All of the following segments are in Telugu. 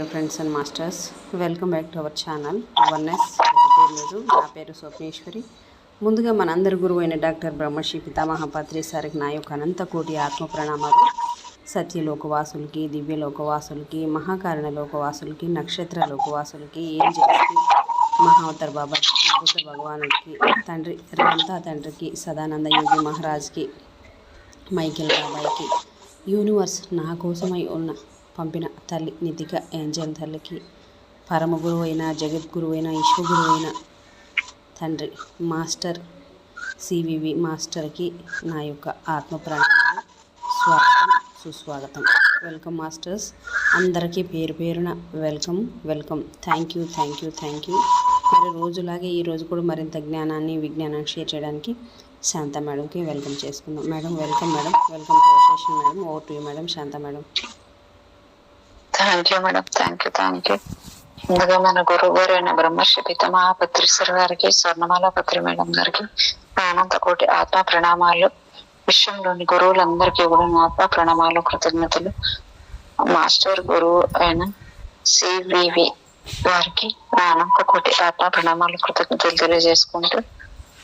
Friends and masters, welcome back to our channel Oneness ఎడ్యుకేటర్లు. నా పేరు స్వప్నేశ్వరి. ముందుగా మనందరి గురువు అయిన డాక్టర్ బ్రహ్మశ్రీ పితామహ పత్రి సార్కి నా యొక్క అనంత కోటి ఆత్మ ప్రణామాలు. సత్యలోకవాసులకి, దివ్యలోకవాసులకి, మహాకారణ లోకవాసులకి, నక్షత్ర లోకవాసులకి, ఏంజల్స్కి, మహావతార్ బాబాకి, బుద్ధ భగవానుడికి, తండ్రి రేవంతా తండ్రికి, సదానంద యోగి మహారాజ్కి, మైకేల్ బాబాయ్కి, యూనివర్స్ నా కోసమై ఉన్న పంపిన తల్లి నిధిక ఏంజల్ తల్లికి, పరమ గురువు అయిన జగద్గురువు అయిన ఈశ్వగురువు అయిన తండ్రి మాస్టర్ సివివి మాస్టర్కి నా యొక్క ఆత్మ ప్రణామాలు. స్వాగతం, సుస్వాగతం. Welcome masters. అందరికీ పేరు పేరున వెల్కమ్. Thank you. మరి రోజులాగే ఈరోజు కూడా మరింత జ్ఞానాన్ని విజ్ఞానాన్ని షేర్ చేయడానికి శాంత మేడంకి వెల్కమ్ చేసుకుందాం. Madam welcome to session madam. Over to you madam. Shanta madam. Thank you madam. Thank you. ముందుగా మన గురువు గారు అయిన బ్రహ్మశ్రీ పితామహ పత్రి సార్ గారికి, స్వర్ణమాల పత్రి మేడం గారికి అనంత కోటి ఆత్మ ప్రణామాలు. విశ్వంలోని గురువులందరికీ కూడా ఆత్మ ప్రణామాలు, కృతజ్ఞతలు. మాస్టర్ గురువు అయిన సివివి గారికి అనంత కోటి ఆత్మ ప్రణామాలు, కృతజ్ఞతలు తెలియజేసుకుంటూ,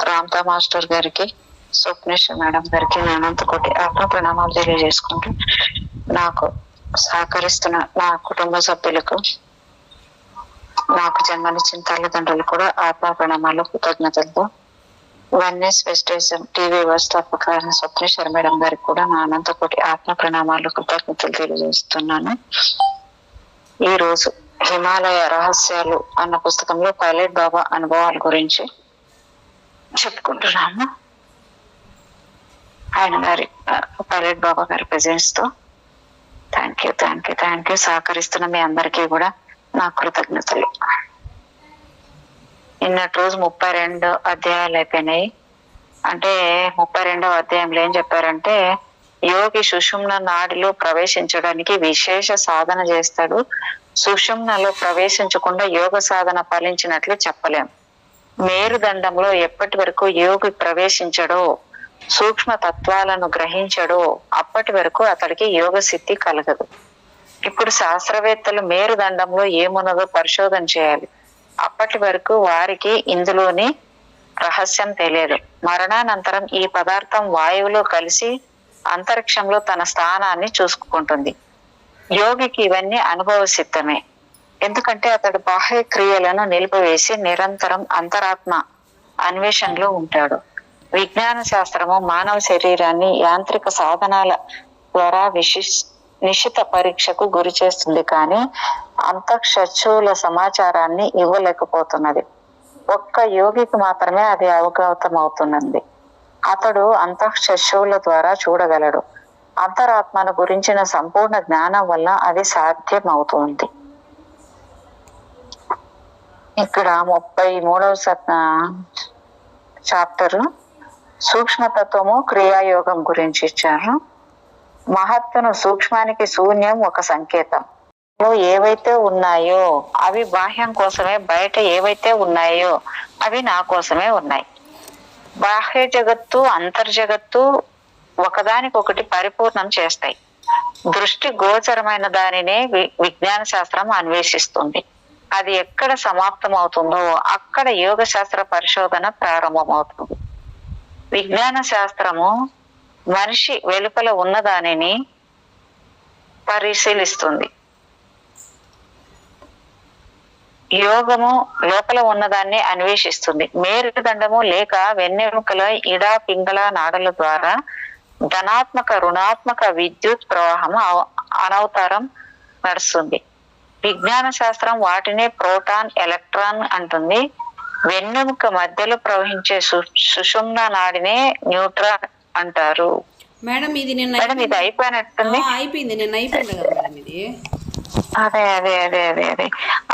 రామ్తా మాస్టర్ గారికి, స్వప్నేశ్వర్ మేడం గారికి అనంత కోటి ఆత్మ ప్రణామాలు తెలియజేసుకుంటూ, నాకు సహకరిస్తున్న నా కుటుంబ సభ్యులకు, నాకు జన్మనిచ్చిన తల్లిదండ్రులు కూడా ఆత్మ ప్రణామాలు, కృతజ్ఞతలతో, వన్నెస్ వెస్టేజం టీవీ వ్యవస్థాపక స్వప్నేశ్వర మేడం గారికి కూడా నా అనంత కోటి ఆత్మ ప్రణామాలు, కృతజ్ఞతలు తెలియజేస్తున్నాను. ఈ రోజు హిమాలయ రహస్యాలు అన్న పుస్తకంలో పైలట్ బాబా అనుభవాల గురించి చెప్పుకుంటున్నాము. ఆయన గారి పైలట్ బాబా గారి ప్రెజెన్స్ తో థ్యాంక్ యూ. సహకరిస్తున్న మీ అందరికీ కూడా నా కృతజ్ఞతలు. నిన్నటి రోజు 32 అధ్యాయాలు అయిపోయినాయి. అంటే 32వ అధ్యాయంలో ఏం చెప్పారంటే, యోగి సుషుమ్న నాడిలో ప్రవేశించడానికి విశేష సాధన చేస్తాడు. సుషుమ్నలో ప్రవేశించకుండా యోగ సాధన ఫలించినట్లు చెప్పలేం. మేరుదండంలో ఎప్పటి వరకు యోగి ప్రవేశించడో, సూక్ష్మ తత్వాలను గ్రహించడో, అప్పటి వరకు అతడికి యోగ సిద్ధి కలగదు. ఇప్పుడు శాస్త్రవేత్తలు మేరుదండంలో ఏమున్నదో పరిశోధన చేయాలి. అప్పటి వరకు వారికి ఇందులోని రహస్యం తెలియదు. మరణానంతరం ఈ పదార్థం వాయువులో కలిసి అంతరిక్షంలో తన స్థానాన్ని చూసుకుంటుంది. యోగికి ఇవన్నీ అనుభవ సిద్ధమే. ఎందుకంటే అతడు బాహ్య క్రియలను నిలిపివేసి నిరంతరం అంతరాత్మ అన్వేషణలో ఉంటాడు. విజ్ఞాన శాస్త్రము మానవ శరీరాన్ని యాంత్రిక సాధనాల ద్వారా నిశ్చిత పరీక్షకు గురి చేస్తుంది, కానీ అంతఃశూల సమాచారాన్ని ఇవ్వలేకపోతున్నది. ఒక్క యోగికి మాత్రమే అది అవగతం అవుతున్నది. అతడు అంతఃశూల ద్వారా చూడగలడు. అంతరాత్మను గురించిన సంపూర్ణ జ్ఞానం వల్ల అది సాధ్యం అవుతుంది. ఇక్కడ 33వ చాప్టర్ సూక్ష్మతత్వము క్రియాయోగం గురించి ఇచ్చారు. మహత్తును సూక్ష్మానికి శూన్యం ఒక సంకేతం. ఏవైతే ఉన్నాయో అవి బాహ్యం కోసమే, బయట ఏవైతే ఉన్నాయో అవి నా కోసమే ఉన్నాయి. బాహ్య జగత్తు, అంతర్జగత్తు ఒకదానికొకటి పరిపూర్ణం చేస్తాయి. దృష్టి గోచరమైన దానినే విజ్ఞాన శాస్త్రం అన్వేషిస్తుంది. అది ఎక్కడ సమాప్తం అవుతుందో అక్కడ యోగ శాస్త్ర పరిశోధన ప్రారంభమవుతుంది. విజ్ఞాన శాస్త్రము మనిషి వెలుపల ఉన్నదానిని పరిశీలిస్తుంది. యోగము లోపల ఉన్నదాన్ని అన్వేషిస్తుంది. మేరుదండము లేక వెన్నెముకల ఇడా పింగళ నాడల ద్వారా ధనాత్మక రుణాత్మక విద్యుత్ ప్రవాహం అనవతారం నడుస్తుంది. విజ్ఞాన శాస్త్రం వాటినే ప్రోటాన్, ఎలక్ట్రాన్ అంటుంది. వెన్నెముక మధ్యలో ప్రవహించే సుషుమ్న నాడినే న్యూట్రాన్ అంటారు. మేడం ఇది అయిపోయినట్టుంది. అయిపోయింది కదా మేడం ఇది. అదే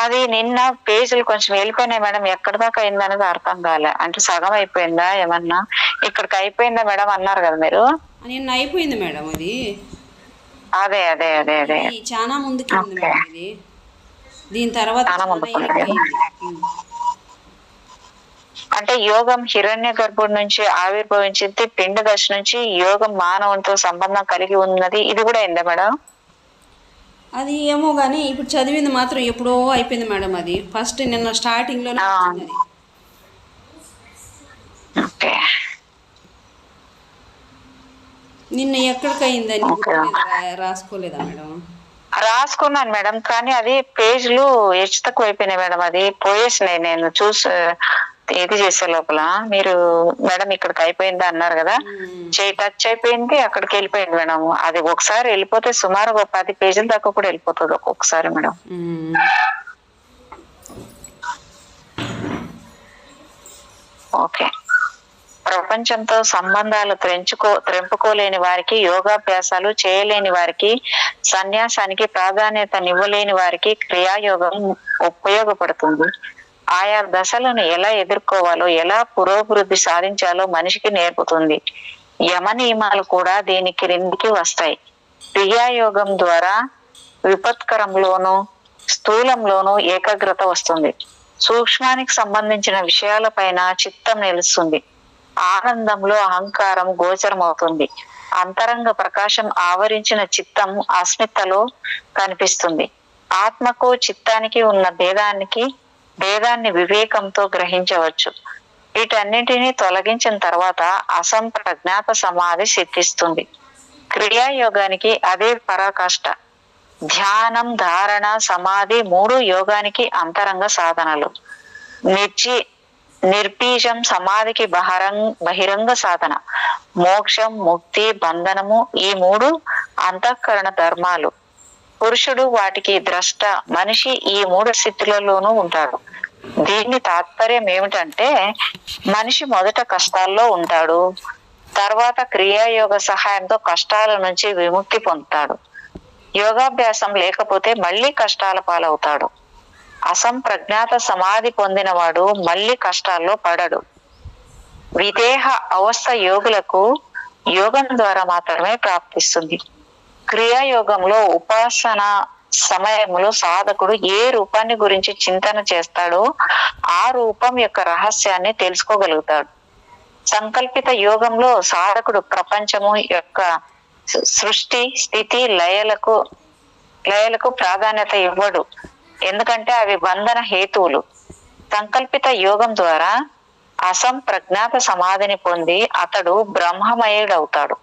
అది నిన్న పేజీలు కొంచెం వెళ్ళిపోయినాయి మేడం. ఎక్కడి దాకా అయిందనేది అర్థం కాలే. అంటే సగం అయిపోయిందా ఏమన్నా, ఇక్కడికి అయిపోయిందా మేడం అన్నారు కదా మీరు. నిన్న అయిపోయింది మేడం అది. అదే చాలా ముందుకు ఇది. దీని తర్వాత అంటే యోగం హిరణ్య గర్భుడి నుంచి ఆవిర్భవించింది. పిండ దశ నుంచి యోగం మానవునితో సంబంధం కలిగి ఉన్నది. ఇది కూడా అయిందా మేడం? అది ఏమో కానీ ఇప్పుడు చదివింది మాత్రం ఎప్పుడో అయిపోయింది మేడం. అది ఫస్ట్ నిన్న స్టార్టింగ్లోనే వచ్చింది అది. ఓకే నిన్న ఎక్కడికి అయిందని రాసుకోలేదా మేడం? రాసుకున్నాను మేడం, కానీ అది పేజీలు హెచ్చు తక్కువ అయిపోయినాయి మేడం. అది పోయేసినాయి నేను ఇది చేసే లోపల. మీరు మేడం ఇక్కడికి అయిపోయిందా అన్నారు కదా, చేయి టచ్ అయిపోయింది, అక్కడికి వెళ్ళిపోయింది మేడం. అది ఒకసారి వెళ్ళిపోతే సుమారు ఒక 10 పేజీల దాకా కూడా వెళ్ళిపోతుంది ఒక్కొక్కసారి మేడం. ఓకే. ప్రపంచంతో సంబంధాలు త్రెంపుకోలేని వారికి, యోగాభ్యాసాలు చేయలేని వారికి, సన్యాసానికి ప్రాధాన్యతనివ్వలేని వారికి క్రియాయోగం ఉపయోగపడుతుంది. ఆయా దశలను ఎలా ఎదుర్కోవాలో, ఎలా పురోభివృద్ధి సాధించాలో మనిషికి నేర్పుతుంది. యమ నియమాలు కూడా దీని క్రిందికి వస్తాయి. క్రియాయోగం ద్వారా విపత్కరంలోనూ స్థూలంలోనూ ఏకాగ్రత వస్తుంది. సూక్ష్మానికి సంబంధించిన విషయాలపైన చిత్తం నిలుస్తుంది. ఆనందంలో అహంకారం గోచరమవుతుంది. అంతరంగ ప్రకాశం ఆవరించిన చిత్తం అస్మితలో కనిపిస్తుంది. ఆత్మకు చిత్తానికి ఉన్న భేదాన్ని వివేకంతో గ్రహించవచ్చు. వీటన్నిటినీ తొలగించిన తర్వాత అసంప్రజ్ఞాత సమాధి సిద్ధిస్తుంది. క్రియాయోగానికి అదే పరాకాష్ట. ధ్యానం, ధారణ, సమాధి 3 యోగానికి అంతరంగ సాధనలు. నిర్బీజం సమాధికి బహిరంగ సాధన. మోక్షం, ముక్తి, బంధనము ఈ 3 అంతఃకరణ ధర్మాలు. పురుషుడు వాటికి ద్రష్ట. మనిషి ఈ 3 స్థితులలోనూ ఉంటాడు. దీని తాత్పర్యం ఏమిటంటే, మనిషి మొదట కష్టాల్లో ఉంటాడు, తర్వాత క్రియాయోగ సహాయంతో కష్టాల నుంచి విముక్తి పొందుతాడు. యోగాభ్యాసం లేకపోతే మళ్ళీ కష్టాల పాలవుతాడు. అసంప్రజ్ఞాత సమాధి పొందినవాడు మళ్ళీ కష్టాల్లో పడడు. విదేహ అవస్థ యోగులకు యోగం ద్వారా మాత్రమే ప్రాప్తిస్తుంది. క్రియాయోగంలో ఉపాసన సమయంలో సాధకుడు ఏ రూపాన్ని గురించి చింతన చేస్తాడో ఆ రూపం యొక్క రహస్యాన్ని తెలుసుకోగలుగుతాడు. సంకల్పిత యోగంలో సాధకుడు ప్రపంచము యొక్క సృష్టి, స్థితి, లయలకు ప్రాధాన్యత ఇవ్వడు, ఎందుకంటే అవి బంధన హేతువులు. సంకల్పిత యోగం ద్వారా అసంప్రజ్ఞాత సమాధిని పొంది అతడు బ్రహ్మమయుడవుతాడు.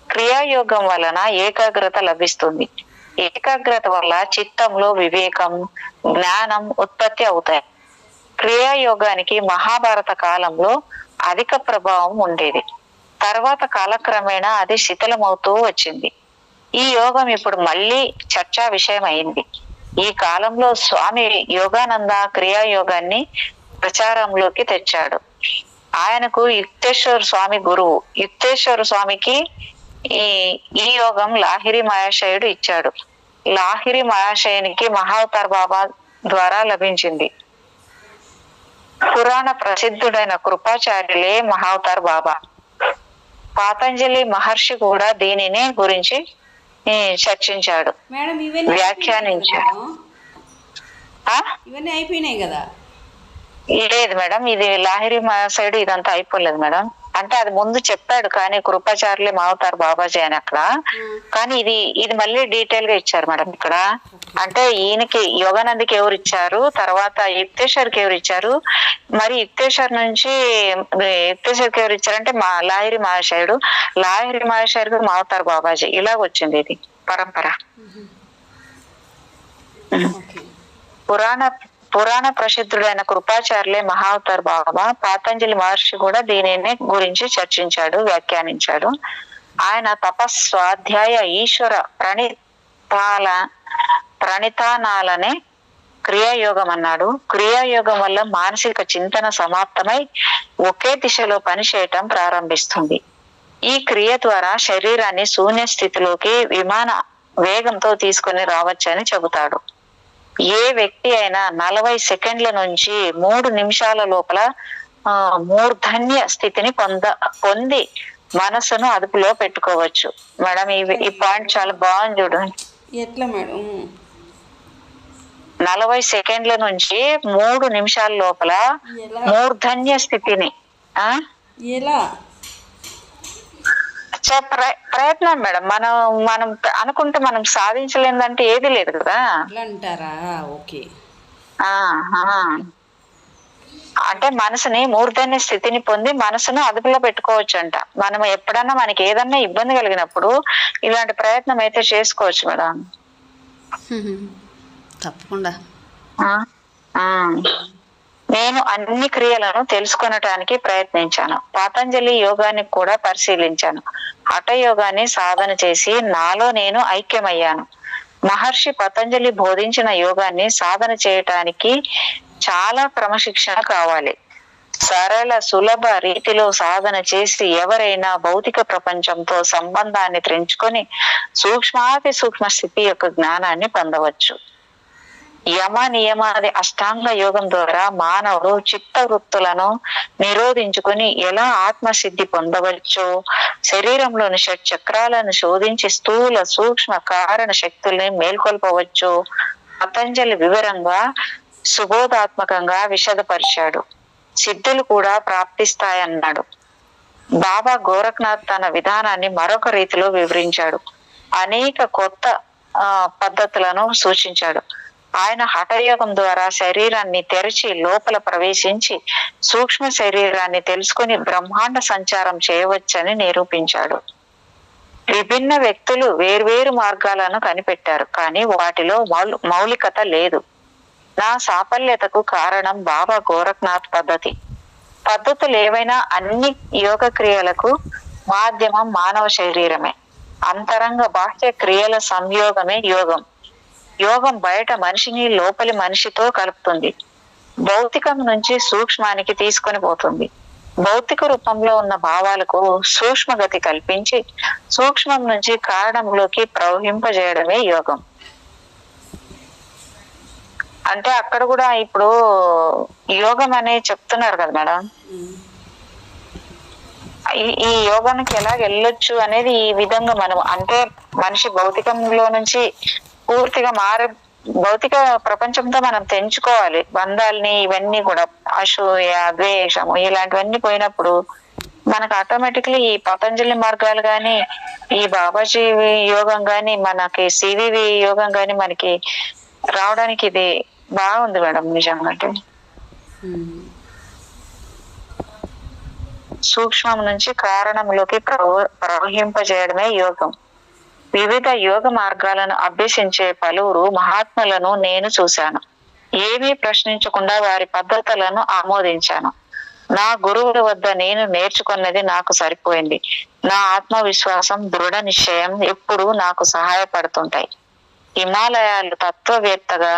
క్రియాయోగం వలన ఏకాగ్రత లభిస్తుంది. ఏకాగ్రత వల్ల చిత్తంలో వివేకం, జ్ఞానం ఉత్పత్తి అవుతాయి. క్రియాయోగానికి మహాభారత కాలంలో అధిక ప్రభావం ఉండేది. తర్వాత కాలక్రమేణా అది శిథిలమవుతూ వచ్చింది. ఈ యోగం ఇప్పుడు మళ్ళీ చర్చా విషయం అయింది. ఈ కాలంలో స్వామి యోగానంద క్రియాయోగాన్ని ప్రచారంలోకి తెచ్చాడు. ఆయనకు యుక్తేశ్వర స్వామి గురువు. యుక్తేశ్వర స్వామికి ఈ యోగం లాహిరి మహాశయుడు ఇచ్చాడు. లాహిరి మహాశయునికి మహావతార్ బాబా ద్వారా లభించింది. పురాణ ప్రసిద్ధుడైన కృపాచార్యులే మహావతార్ బాబా. పాతంజలి మహర్షి కూడా దీనిని గురించి చర్చించాడు, వ్యాఖ్యానించాడు. ఇవన్నీ అయిపోయినాయి కదా? లేదు మేడం, ఇది లాహిరి సైడ్ ఇదంతా అయిపోలేదు మేడం. అంటే అది ముందు చెప్పాడు, కానీ కృపాచార్యులే మహావతార్ బాబాజీ అని అక్కడ. కానీ ఇది మళ్ళీ డీటెయిల్ గా ఇచ్చారు మేడం ఇక్కడ. అంటే ఈయనకి యోగానందికి ఎవరు ఇచ్చారు, తర్వాత యుక్తేశ్వర్కి ఎవరు ఇచ్చారు, మరి యుక్తేశ్వర్కి ఎవరు ఇచ్చారంటే లాహిరి మహాశయుడు, లాహిరి మహాశయుడికి మహావతార్ బాబాజీ. ఇలాగ వచ్చింది ఇది పరంపర. పురాణ ప్రసిద్ధుడైన కృపాచార్యులే మహావతార్ బాబా. పాతంజలి మహర్షి కూడా దీనిని గురించి చర్చించాడు, వ్యాఖ్యానించాడు. ఆయన తపస్వాధ్యాయ ఈశ్వర ప్రణితానాలనే క్రియాయోగం అన్నాడు. క్రియాయోగం వల్ల మానసిక చింతన సమాప్తమై ఒకే దిశలో పనిచేయటం ప్రారంభిస్తుంది. ఈ క్రియ ద్వారా శరీరాన్ని శూన్య స్థితిలోకి విమాన వేగంతో తీసుకొని రావచ్చని చెబుతాడు. ఏ వ్యక్తి అయినా 40 సెకండ్ల నుంచి 3 నిమిషాల లోపల మూర్ధన్య స్థితిని పొంది మనసును అదుపులో పెట్టుకోవచ్చు. మేడం ఈ పాయింట్ చాలా బాగుంది చూడండి. ఎట్లా మేడం? 40 సెకండ్ల నుంచి 3 నిమిషాల లోపల మూర్ధన్య స్థితిని ప్రయత్నం మేడం. మనం మనం అనుకుంటే మనం సాధించలేదంటే ఏది లేదు కదా. అట్లా అంటారా? ఓకే. ఆ ఆ. అంటే మనసుని మూర్ధన్య స్థితిని పొంది మనసును అదుపులో పెట్టుకోవచ్చు అంట. మనం ఎప్పుడన్నా మనకి ఏదన్నా ఇబ్బంది కలిగినప్పుడు ఇలాంటి ప్రయత్నం అయితే చేసుకోవచ్చు మేడం. తప్పకుండా. ఆ ఆ. నేను అన్ని క్రియలను తెలుసుకొనటానికి ప్రయత్నించాను. పతంజలి యోగాన్ని కూడా పరిశీలించాను. హఠ యోగాన్ని సాధన చేసి నాలో నేను ఐక్యమయ్యాను. మహర్షి పతంజలి బోధించిన యోగాన్ని సాధన చేయటానికి చాలా క్రమశిక్షణ కావాలి. సరళ సులభ రీతిలో సాధన చేసి ఎవరైనా భౌతిక ప్రపంచంతో సంబంధాన్ని తెంచుకొని సూక్ష్మాతి సూక్ష్మ స్థితి యొక్క జ్ఞానాన్ని పొందవచ్చు. యమ నియమాది అష్టాంగ యోగం ద్వారా మానవుడు చిత్త వృత్తులను నిరోధించుకుని ఎలా ఆత్మసిద్ధి పొందవచ్చో, శరీరంలోని షట్ చక్రాలను శోధించి స్థూల సూక్ష్మ కారణ శక్తుల్ని మేల్కొల్పవచ్చు పతంజలి వివరంగా సుబోధాత్మకంగా విశదపరిచాడు. సిద్ధులు కూడా ప్రాప్తిస్తాయన్నాడు. బాబా గోరఖ్నాథ్ తన విధానాన్ని మరొక రీతిలో వివరించాడు. అనేక కొత్త పద్ధతులను సూచించాడు. ఆయన హఠయోగం ద్వారా శరీరాన్ని తెరిచి లోపల ప్రవేశించి సూక్ష్మ శరీరాన్ని తెలుసుకుని బ్రహ్మాండ సంచారం చేయవచ్చని నిరూపించాడు. విభిన్న వ్యక్తులు వేర్వేరు మార్గాలను కనిపెట్టారు, కానీ వాటిలో మౌలికత లేదు. నా సాఫల్యతకు కారణం బాబా గోరఖ్నాథ్ పద్ధతులు ఏవైనా అన్ని యోగ క్రియలకు మాధ్యమం మానవ శరీరమే. అంతరంగ బాహ్య క్రియల సంయోగమే యోగం. యోగం బయట మనిషిని లోపలి మనిషితో కలుపుతుంది. భౌతికం నుంచి సూక్ష్మానికి తీసుకొని పోతుంది. భౌతిక రూపంలో ఉన్న భావాలకు సూక్ష్మగతి కల్పించి సూక్ష్మం నుంచి కారణంలోకి ప్రవహింపజేయడమే యోగం. అంటే అక్కడ కూడా ఇప్పుడు యోగం అనే చెప్తున్నారు కదా మేడం. ఈ యోగానికి ఎలా వెళ్ళొచ్చు అనేది ఈ విధంగా మనం అంటే మనిషి భౌతికంలో నుంచి పూర్తిగా భౌతిక ప్రపంచంతో మనం తెంచుకోవాలి బంధాలని. ఇవన్నీ కూడా అసూయ, ద్వేషము ఇలాంటివన్నీ పోయినప్పుడు మనకు ఆటోమేటిక్లీ ఈ పతంజలి మార్గాలు గాని, ఈ బాబాజీ యోగం గాని, మనకి సివివి యోగం గాని మనకి రావడానికి ఇది బాగుంది మేడం. నిజంగా అంటే సూక్ష్మం నుంచి కారణంలోకి ప్రవహింపజేయడమే యోగం. వివిధ యోగ మార్గాలను అభ్యసించే పలువురు మహాత్ములను నేను చూశాను. ఏమీ ప్రశ్నించకుండా వారి పద్ధతులను ఆమోదించాను. నా గురువుల వద్ద నేను నేర్చుకున్నది నాకు సరిపోయింది. నా ఆత్మవిశ్వాసం, దృఢ నిశ్చయం ఎప్పుడూ నాకు సహాయపడుతుంటాయి. హిమాలయాలు తత్వవేత్తగా,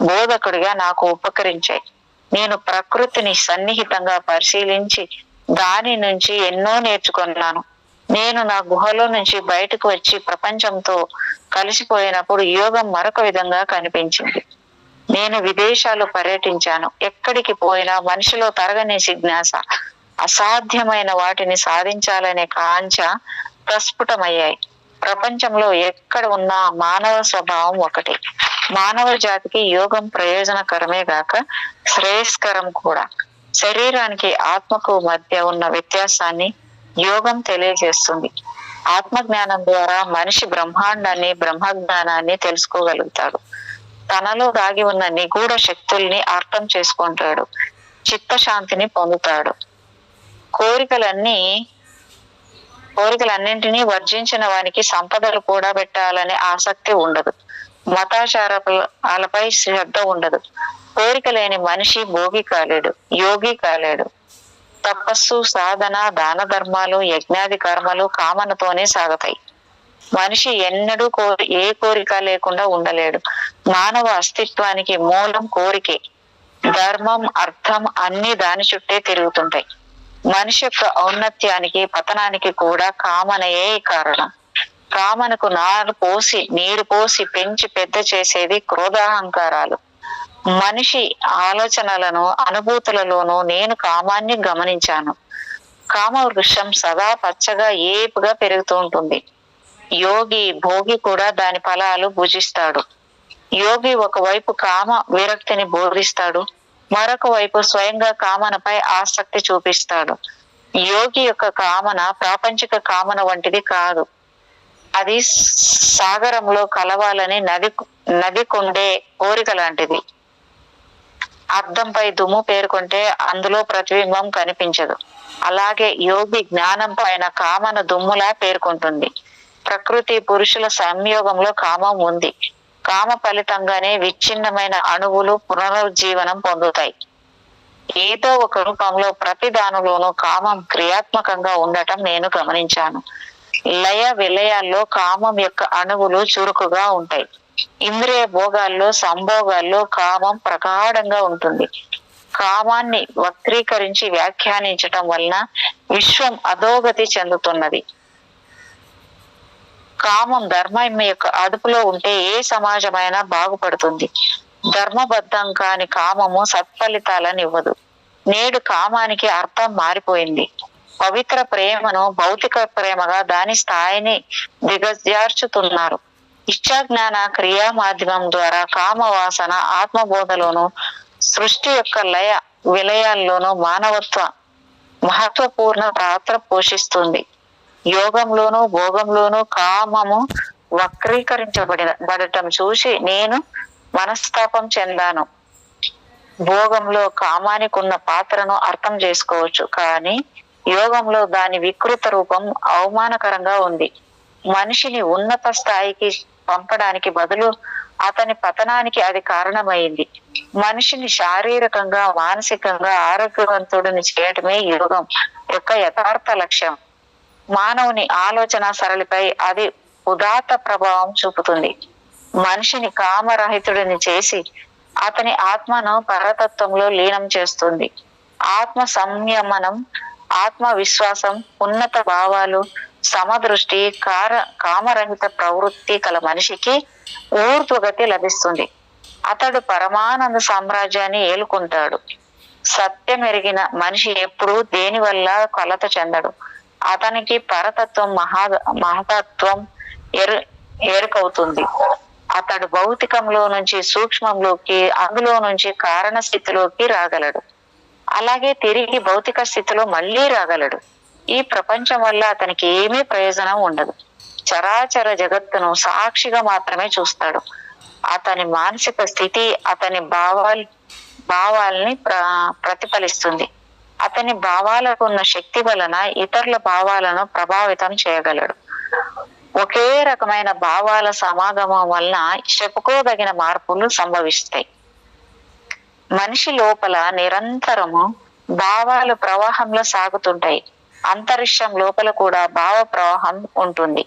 బోధకుడిగా నాకు ఉపకరించాయి. నేను ప్రకృతిని సన్నిహితంగా పరిశీలించి దాని నుంచి ఎన్నో నేర్చుకున్నాను. నేను నా గుహలో నుంచి బయటకు వచ్చి ప్రపంచంతో కలిసిపోయినప్పుడు యోగం మరొక విధంగా కనిపించింది. నేను విదేశాలు పర్యటించాను. ఎక్కడికి పోయినా మనిషిలో తరగని జిజ్ఞాస, అసాధ్యమైన వాటిని సాధించాలనే కాంక్ష ప్రస్ఫుటమయ్యాయి. ప్రపంచంలో ఎక్కడ ఉన్నా మానవ స్వభావం ఒకటి. మానవ జాతికి యోగం ప్రయోజనకరమే గాక శ్రేయస్కరం కూడా. శరీరానికి ఆత్మకు మధ్య ఉన్న వ్యత్యాసాన్ని యోగం తెలియజేస్తుంది. ఆత్మజ్ఞానం ద్వారా మనిషి బ్రహ్మాండాన్ని, బ్రహ్మజ్ఞానాన్ని తెలుసుకోగలుగుతాడు. తనలో దాగి ఉన్న నిగూఢ శక్తుల్ని అర్థం చేసుకుంటాడు. చిత్తశాంతిని పొందుతాడు. కోరికలన్నింటినీ వర్జించిన వానికి సంపదలు కూడా పెట్టాలనే ఆసక్తి ఉండదు. మతాచారాలపై శ్రద్ధ ఉండదు. కోరిక లేని మనిషి భోగి కాలేడు, యోగి కాలేడు. తపస్సు, సాధన, దాన ధర్మాలు, యజ్ఞాది కర్మలు కామనతోనే సాగుతాయి. మనిషి ఎన్నడూ ఏ కోరిక లేకుండా ఉండలేడు. మానవ అస్తిత్వానికి మూలం కోరికే. ధర్మం, అర్థం అన్ని దాని చుట్టే తిరుగుతుంటాయి. మనిషి యొక్క ఔన్నత్యానికి, పతనానికి కూడా కామనయే కారణం. కామనకు నీరు పోసి పెంచి పెద్ద చేసేది క్రోధాహంకారాలు. మనిషి ఆలోచనలను, అనుభూతులలోనూ నేను కామాన్ని గమనించాను. కామ వృక్షం సదా పచ్చగా ఏపుగా పెరుగుతూ ఉంటుంది. యోగి, భోగి కూడా దాని ఫలాలు భుజిస్తాడు. యోగి ఒకవైపు కామ విరక్తిని బోధిస్తాడు, మరొక వైపు స్వయంగా కామనపై ఆసక్తి చూపిస్తాడు. యోగి యొక్క కామన ప్రాపంచిక కామన వంటిది కాదు. అది సాగరంలో కలవాలని నదికుండే కోరిక లాంటిది. అద్దంపై దుమ్ము పేరుకుంటే అందులో ప్రతిబింబం కనిపించదు. అలాగే యోగి జ్ఞానం పైన కామన దుమ్ములా పేర్కొంటుంది. ప్రకృతి పురుషుల సంయోగంలో కామం ఉంది. కామ ఫలితంగానే విచ్ఛిన్నమైన అణువులు పునరుజ్జీవనం పొందుతాయి. ఏదో ఒక రూపంలో ప్రతి దానిలోనూ కామం క్రియాత్మకంగా ఉండటం నేను గమనించాను. లయ విలయాల్లో కామం యొక్క అణువులు చురుకుగా ఉంటాయి. ఇంద్రియ భోగాల్లో సంభోగాల్లో కామం ప్రగాఢంగా ఉంటుంది. కామాన్ని వక్రీకరించి వ్యాఖ్యానించటం వలన విశ్వం అధోగతి చెందుతున్నది. కామం ధర్మం యొక్క అదుపులో ఉంటే ఏ సమాజమైనా బాగుపడుతుంది. ధర్మబద్ధం కాని కామము సత్ఫలితాలను ఇవ్వదు. నేడు కామానికి అర్థం మారిపోయింది. పవిత్ర ప్రేమను భౌతిక ప్రేమగా దాని స్థాయిని దిగజార్చుతున్నారు. ఇచ్ఛాజ్ఞాన క్రియా మాధ్యమం ద్వారా కామ వాసన ఆత్మబోధలోను సృష్టి యొక్క లయ విలయాల్లోనూ మానవత్వ మహత్వపూర్ణ పాత్ర పోషిస్తుంది. యోగంలోను భోగంలోను కామము వక్రీకరించబడటం చూసి నేను మనస్తాపం చెందాను. భోగంలో కామానికి ఉన్న పాత్రను అర్థం చేసుకోవచ్చు, కానీ యోగంలో దాని వికృత రూపం అవమానకరంగా ఉంది. మనిషిని ఉన్నత స్థాయికి పంపడానికి బదులు అతని పతనానికి అది కారణమైంది. మనిషిని శారీరకంగా మానసికంగా ఆరోగ్యవంతుడిని చేయటమే యోగం యొక్క యథార్థ లక్ష్యం. మానవుని ఆలోచన సరళిపై అది ఉదాత్త ప్రభావం చూపుతుంది. మనిషిని కామరహితుడిని చేసి అతని ఆత్మను పరతత్వంలో లీనం చేస్తుంది. ఆత్మ సంయమనం, ఆత్మ విశ్వాసం, ఉన్నత భావాలు, సమదృష్టి, కామరహిత ప్రవృత్తి కల మనిషికి ఊర్ధ్వగతి లభిస్తుంది. అతడు పరమానంద సామ్రాజ్యాన్ని ఏలుకుంటాడు. సత్యం ఎరిగిన మనిషి ఎప్పుడూ దేని వల్ల కొలత చెందడు. అతనికి పరతత్వం మహతత్వం ఎరుకవుతుంది. అతడు భౌతికంలో నుంచి సూక్ష్మంలోకి, అందులో నుంచి కారణ స్థితిలోకి రాగలడు. అలాగే తిరిగి భౌతిక స్థితిలో మళ్ళీ రాగలడు. ఈ ప్రపంచం వల్ల అతనికి ఏమీ ప్రయోజనం ఉండదు. చరాచర జగత్తును సాక్షిగా మాత్రమే చూస్తాడు. అతని మానసిక స్థితి అతని భావాల్ని ప్రతిఫలిస్తుంది. అతని భావాలకు ఉన్న శక్తి వలన ఇతరుల భావాలను ప్రభావితం చేయగలడు. ఒకే రకమైన భావాల సమాగమం వలన చెప్పుకోదగిన మార్పులు సంభవిస్తాయి. మనిషి లోపల నిరంతరము భావాలు ప్రవాహంలో సాగుతుంటాయి. అంతరిక్షం లోపల కూడా భావ ప్రవాహం ఉంటుంది.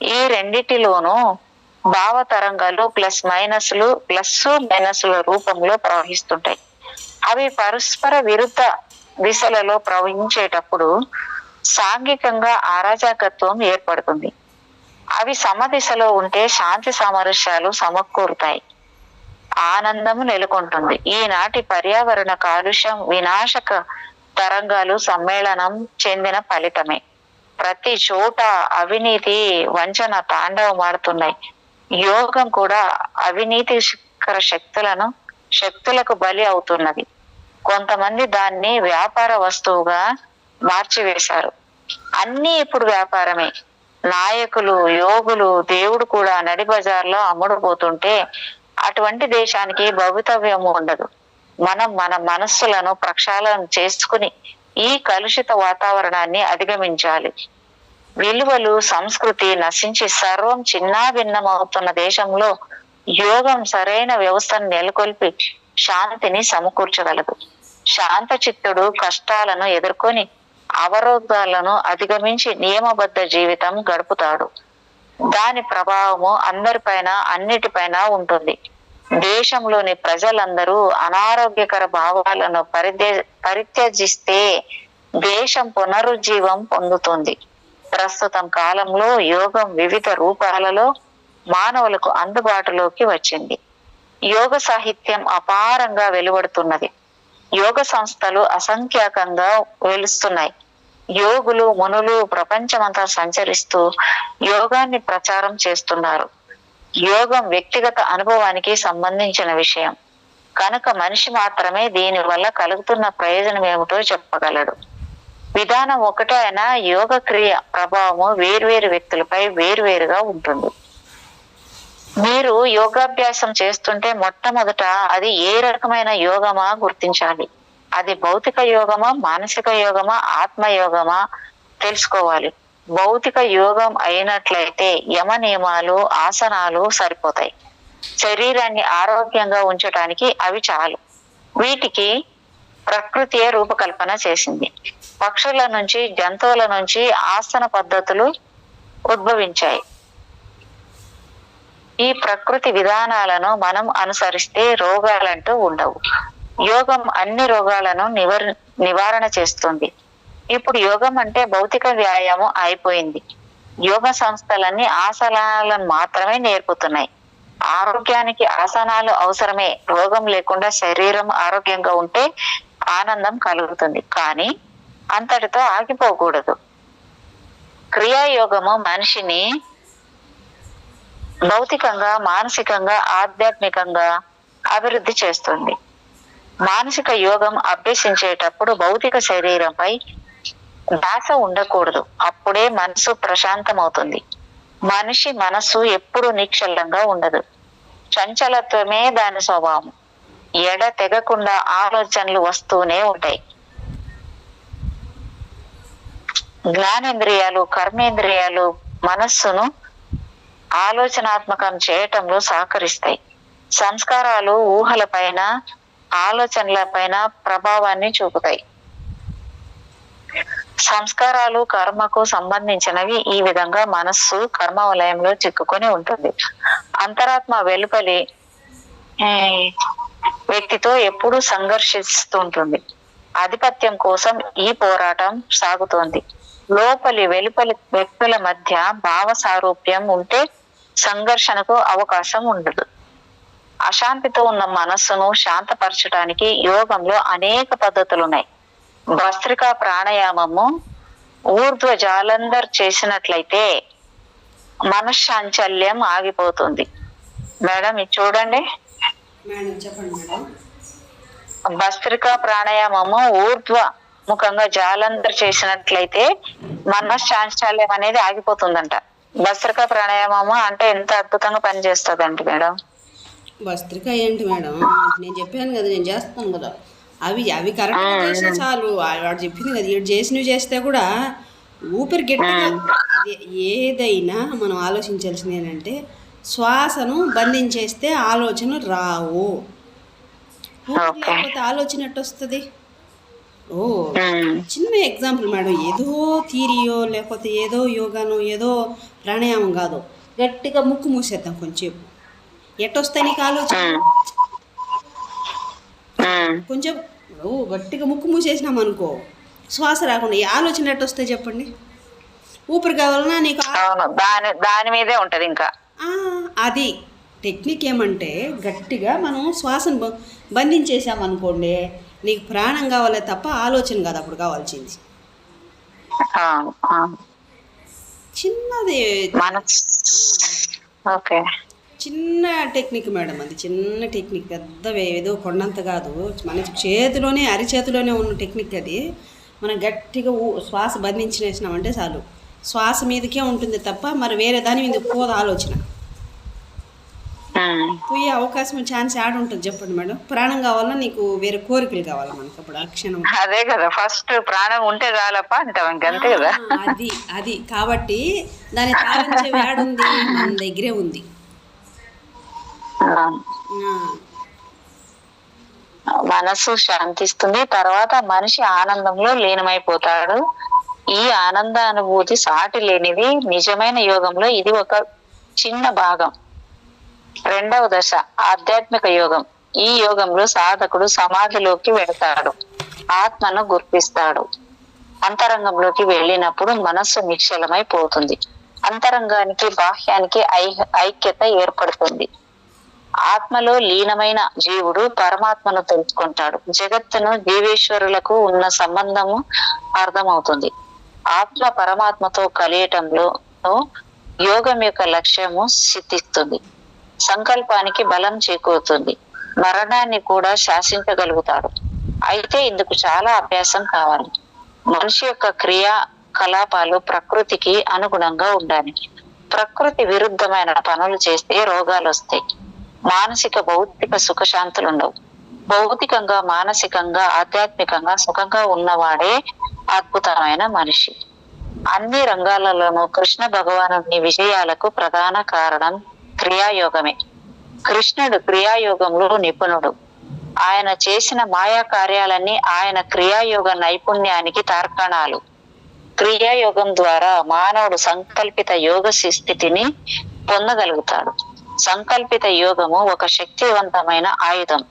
ఈ రెండిటిలోనూ భావ తరంగాలు ప్లస్ మైనస్ల రూపంలో ప్రవహిస్తుంటాయి. అవి పరస్పర విరుద్ధ దిశలలో ప్రవహించేటప్పుడు సాంఘికంగా అరాజకత్వం ఏర్పడుతుంది. అవి సమదిశలో ఉంటే శాంతి సామరస్యాలు సమకూరుతాయి, ఆనందము నెలకొంటుంది. ఈనాటి పర్యావరణ కాలుష్యం వినాశక తరంగాలు సమ్మేళనం చెందిన ఫలితమే. ప్రతి చోట అవినీతి వంచన తాండవమాడుతున్నాయి. యోగం కూడా అవినీతి శక్తులకు బలి అవుతున్నది. కొంతమంది దాన్ని వ్యాపార వస్తువుగా మార్చివేశారు. అన్నీ ఇప్పుడు వ్యాపారమే. నాయకులు, యోగులు, దేవుడు కూడా నడి బజార్లో అమ్ముడుపోతుంటే అటువంటి దేశానికి భవితవ్యము ఉండదు. మనం మన మనస్సులను ప్రక్షాళన చేసుకుని ఈ కలుషిత వాతావరణాన్ని అధిగమించాలి. విలువలు, సంస్కృతి నశించి సర్వం చిన్నాభిన్నం అవుతున్న దేశంలో యోగం సరైన వ్యవస్థను నెలకొల్పి శాంతిని సమకూర్చగలదు. శాంత చిత్తుడు కష్టాలను ఎదుర్కొని అవరోధాలను అధిగమించి నియమబద్ధ జీవితం గడుపుతాడు. దాని ప్రభావము అందరిపైన, అన్నిటిపైన ఉంటుంది. దేశంలోని ప్రజలందరూ అనారోగ్యకర భావాలను పరిత్యజిస్తే దేశం పునరుజ్జీవం పొందుతుంది. ప్రస్తుతం కాలంలో యోగం వివిధ రూపాలలో మానవులకు అందుబాటులోకి వచ్చింది. యోగ సాహిత్యం అపారంగా వెలువడుతున్నది. యోగ సంస్థలు అసంఖ్యాకంగా వెలుస్తున్నాయి. యోగులు, మునులు ప్రపంచమంతా సంచరిస్తూ యోగాన్ని ప్రచారం చేస్తున్నారు. యోగం వ్యక్తిగత అనుభవానికి సంబంధించిన విషయం కనుక మనిషి మాత్రమే దీని వల్ల కలుగుతున్న ప్రయోజనం ఏమిటో చెప్పగలడు. విధానం ఒకటే అయినా యోగ క్రియ ప్రభావము వేర్వేరు వ్యక్తులపై వేరువేరుగా ఉంటుంది. మీరు యోగాభ్యాసం చేస్తుంటే మొట్టమొదట అది ఏ రకమైన యోగమా గుర్తించాలి. అది భౌతిక యోగమా, మానసిక యోగమా, ఆత్మ యోగమా తెలుసుకోవాలి. భౌతిక యోగం అయినట్లయితే యమ నియమాలు, ఆసనాలు సరిపోతాయి. శరీరాన్ని ఆరోగ్యంగా ఉంచటానికి అవి చాలు. వీటికి ప్రకృతియే రూపకల్పన చేసింది. పక్షుల నుంచి, జంతువుల నుంచి ఆసన పద్ధతులు ఉద్భవించాయి. ఈ ప్రకృతి విధానాలను మనం అనుసరిస్తే రోగాలంటూ ఉండవు. యోగం అన్ని రోగాలను నివారణ చేస్తుంది. ఇప్పుడు యోగం అంటే భౌతిక వ్యాయామం అయిపోయింది. యోగ సంస్థలన్నీ ఆసనాలను మాత్రమే నేర్పుతున్నాయి. ఆరోగ్యానికి ఆసనాలు అవసరమే. రోగం లేకుండా శరీరం ఆరోగ్యంగా ఉంటే ఆనందం కలుగుతుంది. కానీ అంతటితో ఆగిపోకూడదు. క్రియాయోగము మనిషిని భౌతికంగా, మానసికంగా, ఆధ్యాత్మికంగా అభివృద్ధి చేస్తుంది. మానసిక యోగం అభ్యసించేటప్పుడు భౌతిక శరీరంపై ధ్యాస ఉండకూడదు. అప్పుడే మనసు ప్రశాంతమవుతుంది. మనిషి మనస్సు ఎప్పుడు నిశ్చలంగా ఉండదు. చంచలత్వమే దాని స్వభావం. ఎడ తెగకుండా ఆలోచనలు వస్తూనే ఉంటాయి. జ్ఞానేంద్రియాలు, కర్మేంద్రియాలు మనస్సును ఆలోచనాత్మకం చేయటంలో సహకరిస్తాయి. సంస్కారాలు ఊహలపైన, ఆలోచనలపైన ప్రభావాన్ని చూపుతాయి. సంస్కారాలు కర్మకు సంబంధించినవి. ఈ విధంగా మనస్సు కర్మ వలయంలో చిక్కుకొని ఉంటుంది. అంతరాత్మ వెలుపలి వ్యక్తితో ఎప్పుడూ సంఘర్షిస్తుంటుంది. ఆధిపత్యం కోసం ఈ పోరాటం సాగుతోంది. లోపలి వెలుపలి వ్యక్తుల మధ్య భావ సారూప్యం ఉంటే సంఘర్షణకు అవకాశం ఉండదు. అశాంతితో ఉన్న మనస్సును శాంతపరచడానికి యోగంలో అనేక పద్ధతులు ఉన్నాయి. భస్త్రికా ప్రాణాయామము ఊర్ధ్వ జాలంధర్ చేసినట్లయితే మనశ్శాంచల్యం ఆగిపోతుంది. మేడం ఇది చూడండి. మేడం చెప్పండి మేడం. భస్త్రికా ప్రాణాయామము ఊర్ధ్వ ముఖంగా జాలంధర్ చేసినట్లయితే మనశ్శాంచల్యం అనేది ఆగిపోతుందంట. భస్త్రికా ప్రాణాయామము అంటే ఎంత అద్భుతంగా పనిచేస్తుందండి మేడం. భస్త్రిక ఏంటి మేడం? నేను చెప్పాను కదా, నేను చేస్తాను కదా. అవి కరెక్ట్గా చేస్తే చాలు. వాడు చెప్పింది కదా, ఇటు చేసినవి చేస్తే కూడా ఊపిరి గట్టిగా. అది ఏదైనా మనం ఆలోచించాల్సింది ఏంటంటే శ్వాసను బంధించేస్తే ఆలోచన రావు. లేకపోతే ఆలోచన ఎట్టు వస్తుంది? చిన్న ఎగ్జాంపుల్ మేడం. ఏదో థియరియో లేకపోతే ఏదో యోగానో ఏదో ప్రాణాయామం కాదు. గట్టిగా ముక్కు మూసేద్దాం కొంచెంసేపు. ఎట్టొస్తాయి నీకు ఆలోచన? కొంచెం గట్టిగా ముక్కు మూసేసినాం అనుకో, శ్వాస రాకుండా ఈ ఆలోచన ఎట్టొస్తాయి చెప్పండి? ఊపిరి కావాలన్నా నీకు దాని మీదే ఉంటది. ఇంకా అది టెక్నిక్ ఏమంటే గట్టిగా మనం శ్వాసను బంధించేసామనుకోండి, నీకు ప్రాణం కావాలే తప్ప ఆలోచన కాదు అప్పుడు కావాల్సింది. చిన్నది చిన్న టెక్నిక్ మేడం. అది చిన్న టెక్నిక్, పెద్ద ఏదో కొండంత కాదు. మన చేతిలోనే, అరిచేతిలోనే ఉన్న టెక్నిక్ అది. మనం గట్టిగా శ్వాస బంధించేసినామంటే చాలు, శ్వాస మీదకే ఉంటుంది తప్ప మరి వేరే దాని మీద పోదు ఆలోచన. పోయే అవకాశం, ఛాన్స్ యాడ్ ఉంటుంది చెప్పండి మేడం. ప్రాణం కావాలా నీకు, వేరే కోరికలు కావాలా మనకు అప్పుడు ఆ క్షణం? అదే కదా, ఫస్ట్ ప్రాణం ఉంటే చాలప్ప అంటాం, ఇంకంతే కదా. అది కాబట్టి దాని తాళించే యాడ్ ఉంది, మన దగ్గరే ఉంది. మనసు శాంతిస్తుంది. తర్వాత మనిషి ఆనందంలో లీనమైపోతాడు. ఈ ఆనంద అనుభూతి సాటి లేనిది. నిజమైన యోగంలో ఇది ఒక చిన్న భాగం. రెండవ దశ ఆధ్యాత్మిక యోగం. ఈ యోగంలో సాధకుడు సమాధిలోకి వెళతాడు, ఆత్మను గుర్తిస్తాడు. అంతరంగంలోకి వెళ్ళినప్పుడు మనస్సు నిశ్చలమైపోతుంది. అంతరంగానికి బాహ్యానికి ఐక్యత ఏర్పడుతుంది. ఆత్మలో లీనమైన జీవుడు పరమాత్మను తెలుసుకుంటాడు. జగత్తును, జీవేశ్వరులకు ఉన్న సంబంధము అర్థమవుతుంది. ఆత్మ పరమాత్మతో కలియటంలో యోగం యొక్క లక్ష్యము సిద్ధిస్తుంది. సంకల్పానికి బలం చేకూరుతుంది. మరణాన్ని కూడా శాసించగలుగుతాడు. అయితే ఇందుకు చాలా అభ్యాసం కావాలి. మనిషి యొక్క క్రియాకలాపాలు ప్రకృతికి అనుగుణంగా ఉండాలి. ప్రకృతి విరుద్ధమైన పనులు చేస్తే రోగాలు వస్తాయి. మానసిక భౌతిక సుఖశాంతులు ఉండవు. భౌతికంగా, మానసికంగా, ఆధ్యాత్మికంగా సుఖంగా ఉన్నవాడే అద్భుతమైన మనిషి. అన్ని రంగాలలోనూ కృష్ణ భగవానుని విజయాలకు ప్రధాన కారణం క్రియాయోగమే. కృష్ణుడు క్రియాయోగంలో నిపుణుడు. ఆయన చేసిన మాయా కార్యాలన్నీ ఆయన క్రియాయోగ నైపుణ్యానికి తార్కాణాలు. క్రియాయోగం ద్వారా మానవుడు సంకల్పిత యోగ స్థితిని పొందగలుగుతాడు. సంకల్పిత యోగము ఒక శక్తివంతమైన ఆయుధం.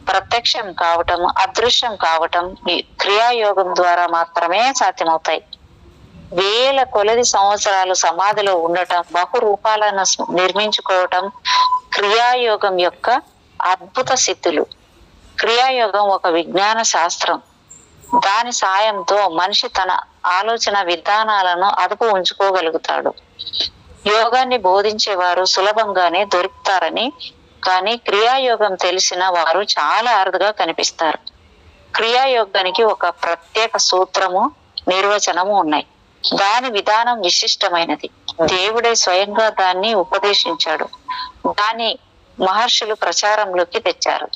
ప్రత్యక్షం కావటం, అదృశ్యం కావటం క్రియాయోగం ద్వారా మాత్రమే సాధ్యమవుతాయి. వేల కొలది సంవత్సరాలు సమాధిలో ఉండటం, బహు రూపాలను నిర్మించుకోవటం క్రియాయోగం యొక్క అద్భుత సిద్ధులు. క్రియాయోగం ఒక విజ్ఞాన శాస్త్రం. దాని సాయంతో మనిషి తన ఆలోచన విధానాలను అదుపు ఉంచుకోగలుగుతాడు. యోగాన్ని బోధించేవారు సులభంగానే దొరుకుతారని, కానీ క్రియాయోగం తెలిసిన వారు చాలా అరుదుగా కనిపిస్తారు. క్రియాయోగానికి ఒక ప్రత్యేక సూత్రము, నిర్వచనము ఉన్నాయి. దాని విధానం విశిష్టమైనది. దేవుడే స్వయంగా దాన్ని ఉపదేశించాడు. దాని మహర్షులు ప్రచారంలోకి తెచ్చారు.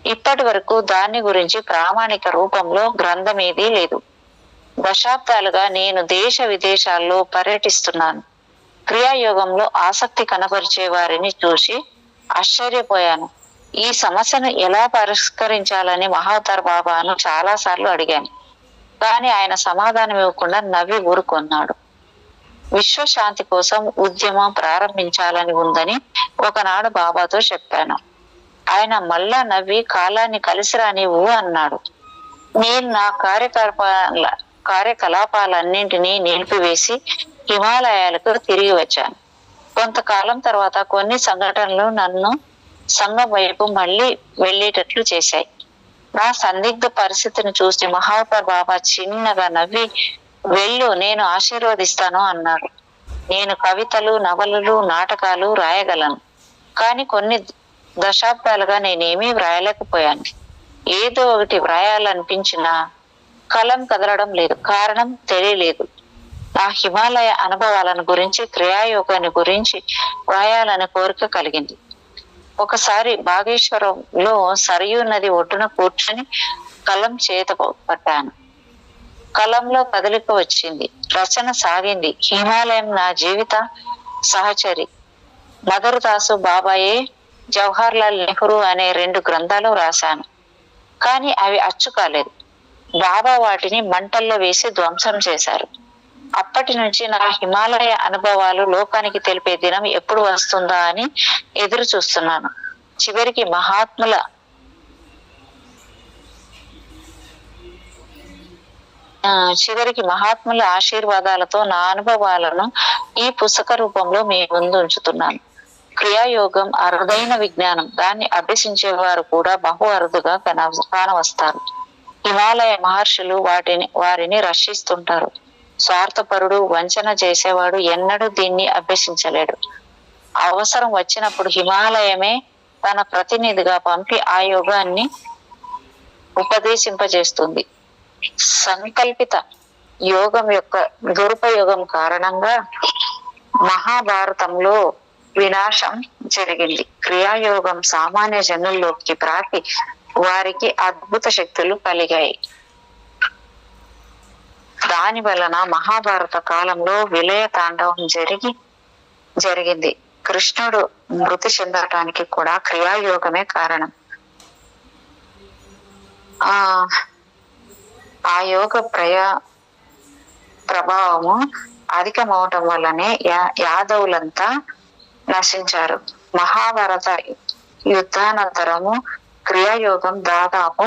ఇప్పటి వరకు దాని గురించి ప్రామాణిక రూపంలో గ్రంథం ఏదీ లేదు. దశాబ్దాలుగా నేను దేశ విదేశాల్లో పర్యటిస్తున్నాను. క్రియాయోగంలో ఆసక్తి కనబరిచే వారిని చూసి ఆశ్చర్యపోయాను. ఈ సమస్యను ఎలా పరిష్కరించాలని మహావతార్ బాబాను చాలా సార్లు అడిగాను. కానీ ఆయన సమాధానం ఇవ్వకుండా నవ్వి ఊరుకొన్నాడు. విశ్వశాంతి కోసం ఉద్యమం ప్రారంభించాలని ఉందని ఒకనాడు బాబాతో చెప్పాను. ఆయన మళ్ళా నవ్వి కాలాన్ని కలిసిరా నీవు అన్నాడు. నేను నా కార్యకలాపాలన్నింటినీ నిలిపివేసి హిమాలయాలకు తిరిగి వచ్చాను. కొంతకాలం తర్వాత కొన్ని సంఘటనలు నన్ను సంఘం వైపు మళ్ళీ వెళ్ళేటట్లు చేశాయి. నా సందిగ్ధ పరిస్థితిని చూసి మహావతార్ బాబా చిన్నగా నవ్వి, వెళ్ళు, నేను ఆశీర్వదిస్తాను అన్నాడు. నేను కవితలు, నవలలు, నాటకాలు రాయగలను, కానీ కొన్ని దశాబ్దాలుగా నేనేమీ వ్రాయలేకపోయాను. ఏదో ఒకటి వ్రాయాలనిపించినా కలం కదలడం లేదు. కారణం తెలియలేదు. నా హిమాలయ అనుభవాలను గురించి, క్రియాయోగాన్ని గురించి వ్రాయాలనే కోరిక కలిగింది. ఒకసారి బాగేశ్వరంలో సరియు నది ఒడ్డున కూర్చొని కలం చేత పట్టాను. కలంలో కదలిక వచ్చింది. రచన సాగింది. హిమాలయం నా జీవిత సహచరి. మదర్దాసు బాబాయే, జవహర్ లాల్ నెహ్రూ అనే 2 గ్రంథాలు రాశాను. కానీ అవి అచ్చు కాలేదు. బాబా వాటిని మంటల్లో వేసి ధ్వంసం చేశారు. అప్పటి నుంచి నా హిమాలయ అనుభవాలు లోకానికి తెలిపే దినం ఎప్పుడు వస్తుందా అని ఎదురు చూస్తున్నాను. చివరికి మహాత్ముల ఆశీర్వాదాలతో నా అనుభవాలను ఈ పుస్తక రూపంలో మీ ముందు ఉంచుతున్నాను. క్రియాయోగం అరుదైన విజ్ఞానం. దాన్ని అభ్యసించే వారు కూడా బహు అరుదుగా కానవస్తారు. హిమాలయ మహర్షులు వారిని రక్షిస్తుంటారు. స్వార్థపరుడు, వంచన చేసేవాడు ఎన్నడూ దీన్ని అభ్యసించలేడు. అవసరం వచ్చినప్పుడు హిమాలయమే తన ప్రతినిధిగా పంపి ఆ యోగాన్ని ఉపదేశింపజేస్తుంది. సంకల్పిత యోగం యొక్క దురుపయోగం కారణంగా మహాభారతంలో వినాశం జరిగింది. క్రియాయోగం సామాన్య జనుల్లోకి ప్రాకి వారికి అద్భుత శక్తులు కలిగాయి. దాని వలన మహాభారత కాలంలో విలయ తాండవం జరిగింది. కృష్ణుడు మృతి చెందటానికి కూడా క్రియాయోగమే కారణం. ఆ యోగ ప్రభావము అధికమవటం వల్లనే యాదవులంతా నశించారు. మహాభారత యుద్ధానంతరము క్రియాయోగం దాదాపు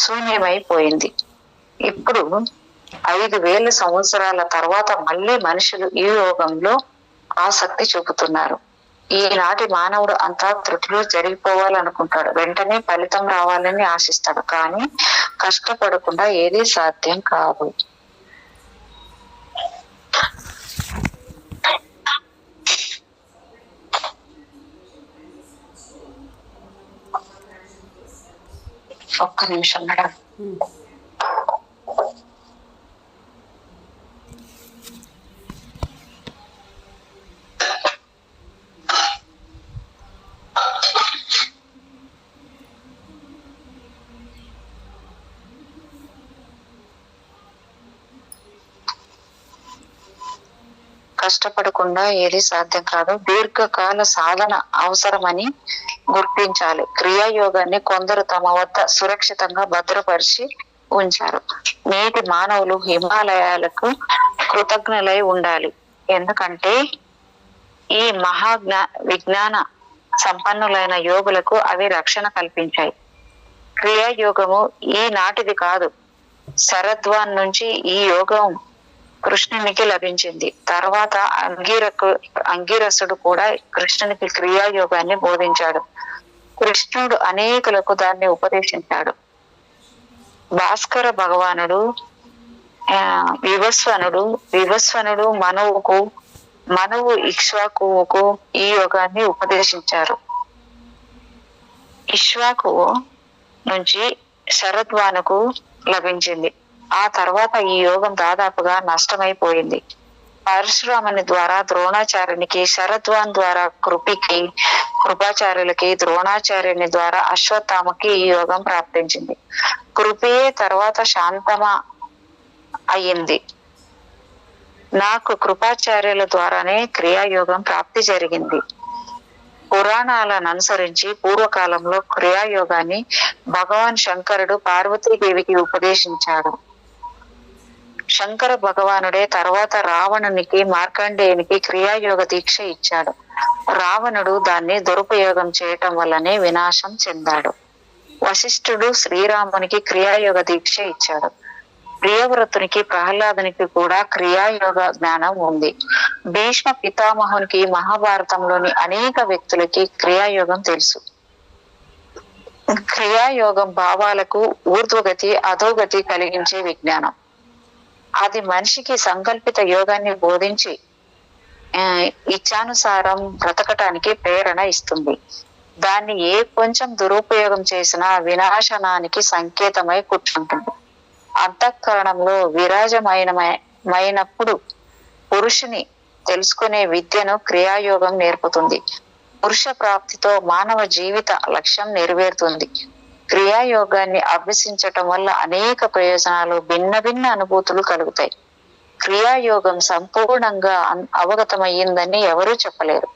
శూన్యమైపోయింది. ఇప్పుడు 5,000 సంవత్సరాల తర్వాత మళ్ళీ మనుషులు ఈ యోగంలో ఆసక్తి చూపుతున్నారు. ఈనాటి మానవుడు అంతా త్రుటిలో జరిగిపోవాలనుకుంటాడు. వెంటనే ఫలితం రావాలని ఆశిస్తాడు. కానీ కష్టపడకుండా ఏదీ సాధ్యం కాదు. ఒక్క నిమిషం మేడం. కష్టపడకుండా ఏది సాధ్యం కాదు. దీర్ఘకాల సాధన అవసరమని గుర్తించాలి. క్రియాయోగాన్ని కొందరు తమ వద్ద సురక్షితంగా భద్రపరిచి ఉంచారు. నేటి మానవులు హిమాలయాలకు కృతజ్ఞులై ఉండాలి. ఎందుకంటే ఈ విజ్ఞాన సంపన్నులైన యోగులకు అవి రక్షణ కల్పించాయి. క్రియాయోగము ఈ నాటిది కాదు. శరద్వాన్ నుంచి ఈ యోగం కృష్ణునికి లభించింది. తర్వాత అంగీరసుడు కూడా కృష్ణునికి క్రియాయోగాన్ని బోధించాడు. కృష్ణుడు అనేకులకు దాన్ని ఉపదేశించాడు. భాస్కర భగవానుడు వివస్వనుడు మనువు ఇక్ష్వాకువుకు ఈ యోగాన్ని ఉపదేశించారు. ఇక్ష్వాకువు నుంచి శరద్వానుకు లభించింది. ఆ తర్వాత ఈ యోగం దాదాపుగా నష్టమైపోయింది. పరశురాముని ద్వారా ద్రోణాచార్యునికి, శరద్వాన్ ద్వారా కృపాచార్యులకి, ద్రోణాచార్యుని ద్వారా అశ్వత్థామకి ఈ యోగం ప్రాప్తించింది. కృపయే తర్వాత శాంతమ అయ్యింది. నాకు కృపాచార్యుల ద్వారానే క్రియాయోగం ప్రాప్తి జరిగింది. పురాణాలను అనుసరించి పూర్వకాలంలో క్రియాయోగాన్ని భగవాన్ శంకరుడు పార్వతీదేవికి ఉపదేశించాడు. శంకర భగవానుడే తర్వాత రావణునికి, మార్కండేయునికి క్రియాయోగ దీక్ష ఇచ్చాడు. రావణుడు దాన్ని దురుపయోగం చేయటం వల్లనే వినాశం చెందాడు. వశిష్ఠుడు శ్రీరామునికి క్రియాయోగ దీక్ష ఇచ్చాడు. ప్రియవ్రతునికి, ప్రహ్లాదునికి కూడా క్రియాయోగ జ్ఞానం ఉంది. భీష్మ పితామహునికి, మహాభారతంలోని అనేక వ్యక్తులకి క్రియాయోగం తెలుసు. క్రియాయోగం భావాలకు ఊర్ధ్వగతి, అధోగతి కలిగించే విజ్ఞానం. అది మనిషికి సంకల్పిత యోగాన్ని బోధించి ఇచ్చానుసారం బ్రతకటానికి ప్రేరణ ఇస్తుంది. దాన్ని ఏ కొంచెం దురుపయోగం చేసినా వినాశనానికి సంకేతమై కూర్చుంటుంది. అంతఃకరణంలో విరాజమైనప్పుడు పురుషుని తెలుసుకునే విద్యను క్రియాయోగం నేర్పుతుంది. పురుష ప్రాప్తితో మానవ జీవిత లక్ష్యం నెరవేరుతుంది. క్రియాయోగాన్ని అభ్యసించటం వల్ల అనేక ప్రయోజనాలు, భిన్న భిన్న అనుభూతులు కలుగుతాయి. క్రియాయోగం సంపూర్ణంగా అవగతమయ్యిందని ఎవరూ చెప్పలేరు.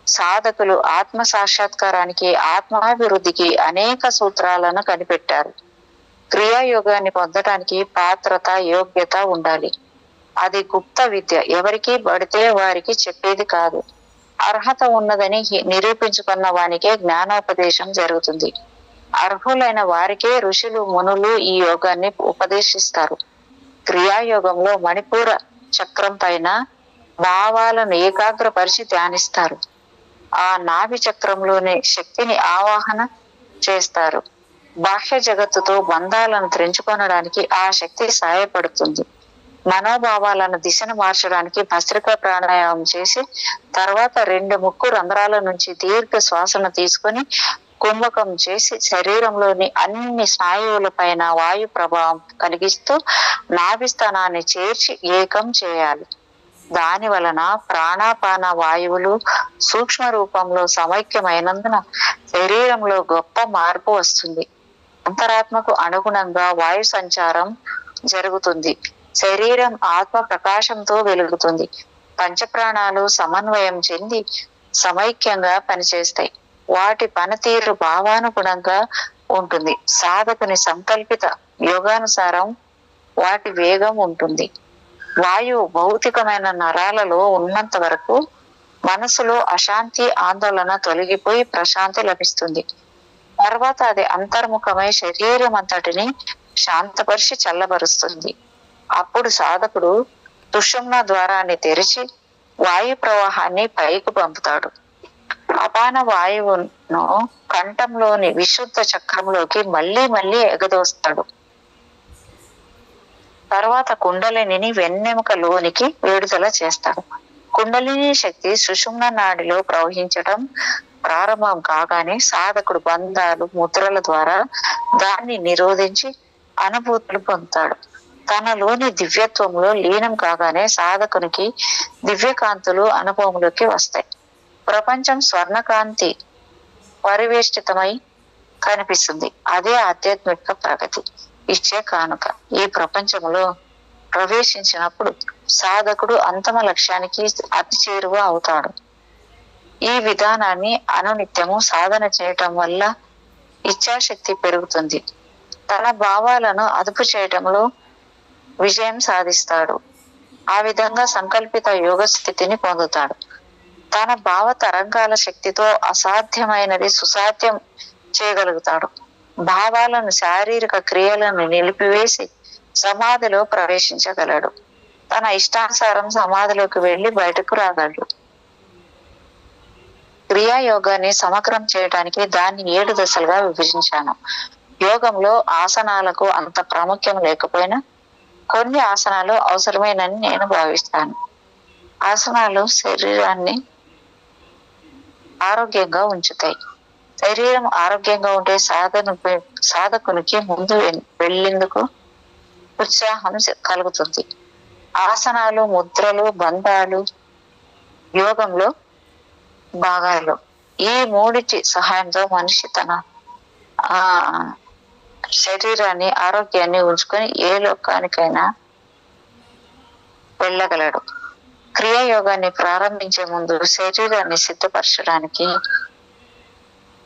సాధకులు ఆత్మ సాక్షాత్కారానికి, ఆత్మాభివృద్ధికి అనేక సూత్రాలను కనిపెట్టారు. క్రియాయోగాన్ని పొందటానికి పాత్రత, యోగ్యత ఉండాలి. అది గుప్త విద్య, ఎవరికి పడితే వారికి చెప్పేది కాదు. అర్హత ఉన్నదని నిరూపించుకున్న వానికే జ్ఞానోపదేశం జరుగుతుంది. అర్హులైన వారికే ఋషులు, మునులు ఈ యోగాన్ని ఉపదేశిస్తారు. క్రియాయోగంలో మణిపూర చక్రం పైన భావాలను ఏకాగ్రపరిచి ధ్యానిస్తారు. ఆ నాభి చక్రంలోని శక్తిని ఆవాహన చేస్తారు. బాహ్య జగత్తుతో బంధాలను తెంచుకొనడానికి ఆ శక్తి సహాయపడుతుంది. మనోభావాలను దిశను మార్చడానికి భస్త్రికా ప్రాణాయామం చేసి తర్వాత 2 ముక్కు రంధ్రాల నుంచి దీర్ఘ శ్వాసను తీసుకొని కుంభకం చేసి శరీరంలోని అన్ని స్నాయువుల పైన వాయు ప్రభావం కలిగిస్తూ నాభిస్థానాన్ని చేర్చి ఏకం చేయాలి. దాని వలన ప్రాణాపాన వాయువులు సూక్ష్మ రూపంలో సమైక్యమైనందున శరీరంలో గొప్ప మార్పు వస్తుంది. అంతరాత్మకు అనుగుణంగా వాయు సంచారం జరుగుతుంది. శరీరం ఆత్మ ప్రకాశంతో వెలుగుతుంది. పంచప్రాణాలు సమన్వయం చెంది సమైక్యంగా పనిచేస్తాయి. వాటి పనితీరు భావానుగుణంగా ఉంటుంది. సాధకుని సంకల్పిత యోగానుసారం వాటి వేగం ఉంటుంది. వాయువు భౌతికమైన నరాలలో ఉన్నంత వరకు మనసులో అశాంతి, ఆందోళన తొలగిపోయి ప్రశాంతి లభిస్తుంది. తర్వాత అది అంతర్ముఖమై శరీరం అంతటిని శాంతపరిచి చల్లబరుస్తుంది. అప్పుడు సాధకుడు సుషుమ్నా ద్వారాన్ని తెరిచి వాయు ప్రవాహాన్ని పైకి పంపుతాడు. అపాన వాయువును కంఠంలోని విశుద్ధ చక్రంలోకి మళ్ళీ మళ్ళీ ఎగదోస్తాడు. తర్వాత కుండలిని వెన్నెముకలోనికి విడుదల చేస్తాడు. కుండలిని శక్తి సుషుమ్న నాడిలో ప్రవహించటం ప్రారంభం కాగానే సాధకుడు బంధాలు, ముద్రల ద్వారా దాన్ని నిరోధించి అనుభూతులు పొందుతాడు. తనలోని దివ్యత్వంలో లీనం కాగానే సాధకునికి దివ్యకాంతులు అనుభవంలోకి వస్తాయి. ప్రపంచం స్వర్ణకాంతి పరివేష్టితమై కనిపిస్తుంది. అదే ఆధ్యాత్మిక ప్రగతి ఇచ్చే కానుక. ఈ ప్రపంచంలో ప్రవేశించినప్పుడు సాధకుడు అంతిమ లక్ష్యానికి అతి చేరువ అవుతాడు. ఈ విధానాన్ని అనునిత్యము సాధన చేయటం వల్ల ఇచ్ఛాశక్తి పెరుగుతుంది. తన భావాలను అదుపు చేయటంలో విజయం సాధిస్తాడు. ఆ విధంగా సంకల్పిత యోగ స్థితిని పొందుతాడు. తన భావ తరంగాల శక్తితో అసాధ్యమైనది సుసాధ్యం చేయగలుగుతాడు. భావాలను, శారీరక క్రియలను నిలిపివేసి సమాధిలో ప్రవేశించగలడు. తన ఇష్టానుసారం సమాధిలోకి వెళ్లి బయటకు రాగలడు. క్రియాయోగాన్ని సమగ్రం చేయడానికి దాన్ని 7 దశలుగా విభజించాను. యోగంలో ఆసనాలకు అంత ప్రాముఖ్యం లేకపోయినా కొన్ని ఆసనాలు అవసరమేనని నేను భావిస్తాను. ఆసనాలు శరీరాన్ని ఆరోగ్యంగా ఉంచుతాయి. శరీరం ఆరోగ్యంగా ఉంటే సాధకునికి ముందు వెళ్ళేందుకు ఉత్సాహం కలుగుతుంది. ఆసనాలు, ముద్రలు, బంధాలు యోగంలో భాగాలు. ఈ మూడిటి సహాయంతో మనిషి తన శరీరాన్ని, ఆరోగ్యాన్ని ఉంచుకొని ఏ లోకానికైనా వెళ్ళగలడు. క్రియాయోగాన్ని ప్రారంభించే ముందు శరీరాన్ని సిద్ధపరచడానికి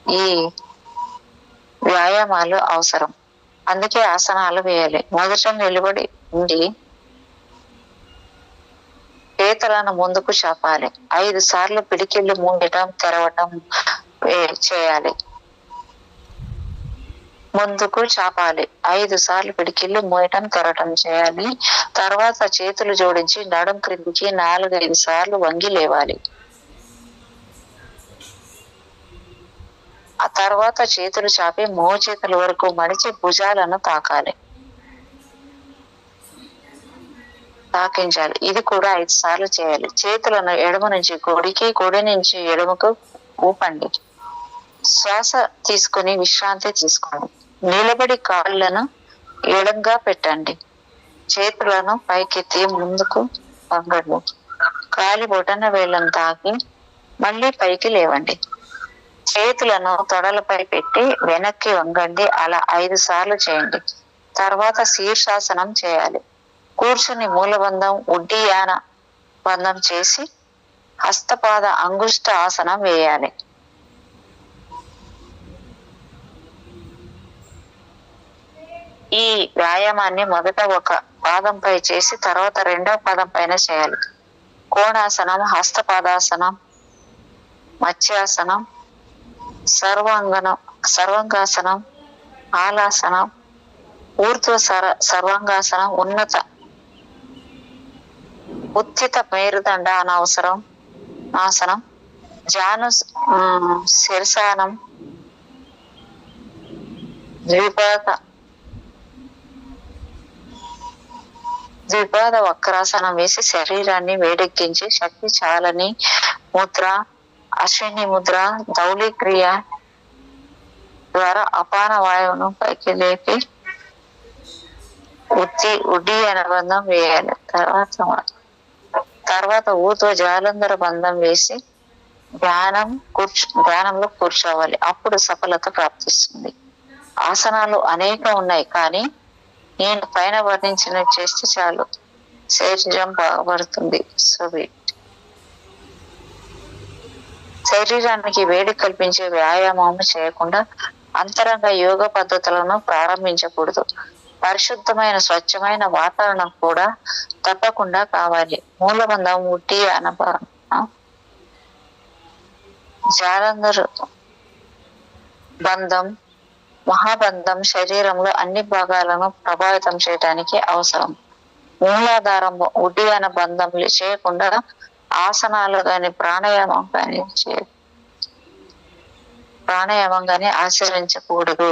ఈ వ్యాయామాలు అవసరం. అందుకే ఆసనాలు వేయాలి. మొదట నిలబడి ఉండి చేతులను ముందుకు చాపాలి. 5 సార్లు పిడికిళ్ళు మూయటం, తెరవటం చేయాలి. ముందుకు చాపాలి. 5 సార్లు పిడికిళ్ళు మూయటం, తెరవటం చేయాలి. తర్వాత చేతులు జోడించి నడుం క్రిందికి 4-5 సార్లు వంగి లేవాలి. ఆ తర్వాత చేతులు చాపి మోచేతుల వరకు మడిచి భుజాలను తాకించాలి. ఇది కూడా 5 సార్లు చేయాలి. చేతులను ఎడమ నుంచి కుడికి, కుడి నుంచి ఎడమకు ఊపండి. శ్వాస తీసుకుని విశ్రాంతి తీసుకోండి. నిలబడి కాళ్ళను ఎడంగా పెట్టండి. చేతులను పైకెత్తి ముందుకు వంగండి. కాలి బొటన వేళ్ళను తాకి మళ్ళీ పైకి లేవండి. చేతులను తొడలపై పెట్టి వెనక్కి వంగండి. అలా 5 సార్లు చేయండి. తర్వాత శీర్షాసనం చేయాలి. కూర్చుని మూలబంధం, ఉడ్డీయాన బంధం చేసి హస్తపాద అంగుష్ట ఆసనం వేయాలి. ఈ వ్యాయామాన్ని మొదట ఒక పాదంపై చేసి తర్వాత 2వ పాదం పైన చేయాలి. కోణాసనం, హస్తపాదాసనం, మత్స్యాసనం, సర్వాంగాసనం, ఆలాసనం, ఊర్ధ్వ సర్వాంగాసనం, ఉన్నత ఉత్థిత మేరుదండ అనవసరం ఆసనం, జాను శిరసానం, ద్విపాద వక్రాసనం వేసి శరీరాన్ని వేడెక్కించి శక్తి చాలని ముద్ర, అశ్విని ముద్ర, ధౌళి క్రియ ద్వారా అపాన వాయువును పైకి లేపి ఉడ్డీయన బంధం వేయాలి. తర్వాత ఊర్ధ్వ జాలంధర బంధం వేసి ధ్యానంలో కూర్చోవాలి. అప్పుడు సఫలత ప్రాప్తిస్తుంది. ఆసనాలు అనేకం ఉన్నాయి, కానీ నేను పైన వర్ణించినట్టు చేస్తే చాలు, శరీరం బాగుపడుతుంది. శరీరానికి వేడి కల్పించే వ్యాయామం చేయకుండా అంతరంగ యోగ పద్ధతులను ప్రారంభించకూడదు. పరిశుద్ధమైన, స్వచ్ఛమైన వాతావరణం కూడా తప్పకుండా కావాలి. మూలబంధం, ఉడ్డి జాలంధర్ బంధం, మహాబంధం శరీరంలో అన్ని భాగాలను ప్రభావితం చేయడానికి అవసరం. మూలాధారం, ఉడ్డీయన బంధం చేయకుండా ఆసనాలు గాని ప్రాణాయామం గాని ఆచరించకూడదు.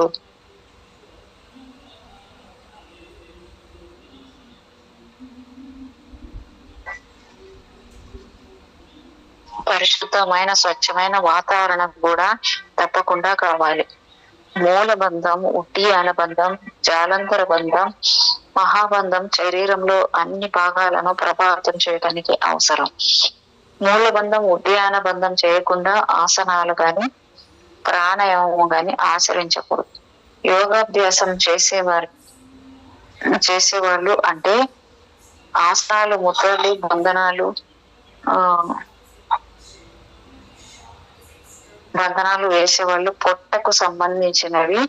పరిశుద్ధమైన, స్వచ్ఛమైన వాతావరణం కూడా తప్పకుండా కావాలి. మూలబంధం, ఉడ్డీయన బంధం, జాలంధర బంధం, మహాబంధం శరీరంలో అన్ని భాగాలను ప్రభావితం చేయడానికి అవసరం. మూలబంధం, ఉడ్డీయన బంధం చేయకుండా ఆసనాలు గాని ప్రాణాయామం గాని ఆచరించకూడదు. యోగాభ్యాసం చేసేవాళ్ళు అంటే ఆసనాలు, ముద్రలు, ఆ బంధనాలు వేసేవాళ్ళు పొట్టకు సంబంధించినవి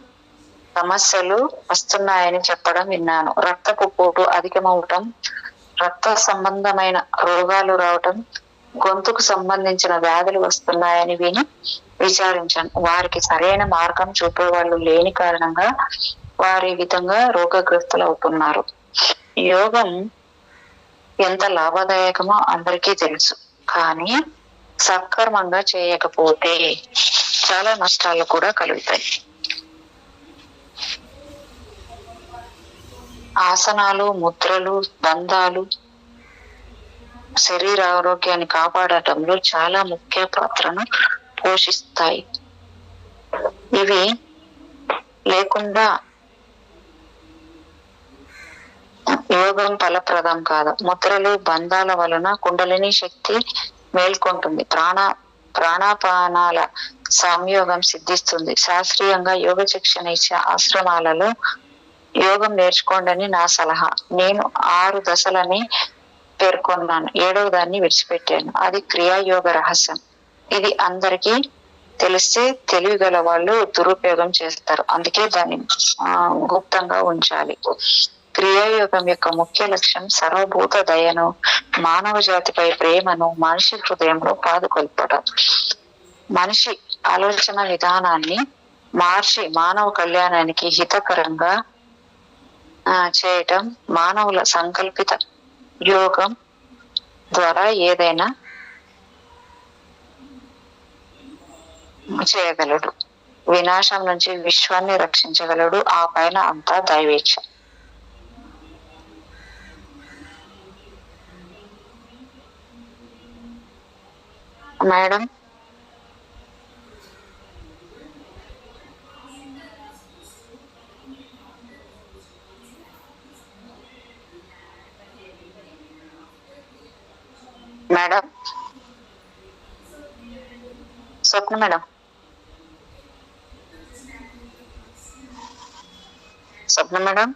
సమస్యలు వస్తున్నాయని చెప్పడం విన్నాను. రక్తపు పోటు అధికమవటం, రక్త సంబంధమైన రోగాలు రావటం, గొంతుకు సంబంధించిన వ్యాధులు వస్తున్నాయని విని విచారించాను. వారికి సరైన మార్గం చూపే వాళ్ళు లేని కారణంగా వారి విధంగా రోగగ్రస్తులు అవుతున్నారు. యోగం ఎంత లాభదాయకమో అందరికీ తెలుసు, కానీ సక్రమంగా చేయకపోతే చాలా నష్టాలు కూడా కలుగుతాయి. ఆసనాలు, ముద్రలు, బంధాలు శరీర ఆరోగ్యాన్ని కాపాడటంలో చాలా ముఖ్య పాత్రను పోషిస్తాయి. ఇవి లేకుండా యోగం ఫలప్రదం కాదు. ముద్రలు, బంధాల వలన కుండలిని శక్తి మేల్కొంటుంది. ప్రాణాపానాల సంయోగం సిద్ధిస్తుంది. శాస్త్రీయంగా యోగ శిక్షణ ఇచ్చే ఆశ్రమాలలో యోగం నేర్చుకోండి నా సలహా. నేను 6 దశలని పేర్కొన్నాను, 7వ దాన్ని విడిచిపెట్టాను. అది క్రియాయోగ రహస్యం. ఇది అందరికీ తెలిస్తే తెలివి గల వాళ్ళు దురుపయోగం చేస్తారు. అందుకే దాన్ని గుప్తంగా ఉంచాలి. క్రియాయోగం యొక్క ముఖ్య లక్ష్యం సర్వభూత దయను, మానవ జాతిపై ప్రేమను మనిషి హృదయంలో పాదుకొల్పడం. మనిషి ఆలోచన విధానాన్ని మార్చి మానవ కళ్యాణానికి హితకరంగా చేయటం మానవుల సంకల్పిత యోగం ద్వారా ఏదైనా చేయగలడు. వినాశం నుంచి విశ్వాన్ని రక్షించగలడు. ఆ పైన అంతా దైవేచ్ఛ. మేడం, మేడం, స్వప్న మేడం, స్వప్న మేడం,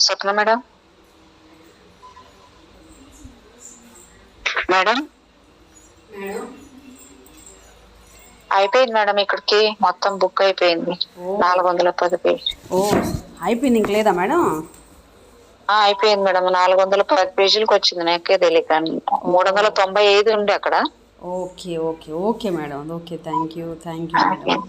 స్వప్న మేడం, మేడం అయిపోయింది మేడం. ఇక్కడికి మొత్తం బుక్ అయిపోయింది. 410 పేజీ. ఓ, అయిపోయింది. ఇంక లేదా మేడం? అయిపోయింది మేడం. 410 పేజీలకు వచ్చింది. నాకే తెలియక 395 ఉండే అక్కడ. Okay okay okay madam. Okay, thank you madam.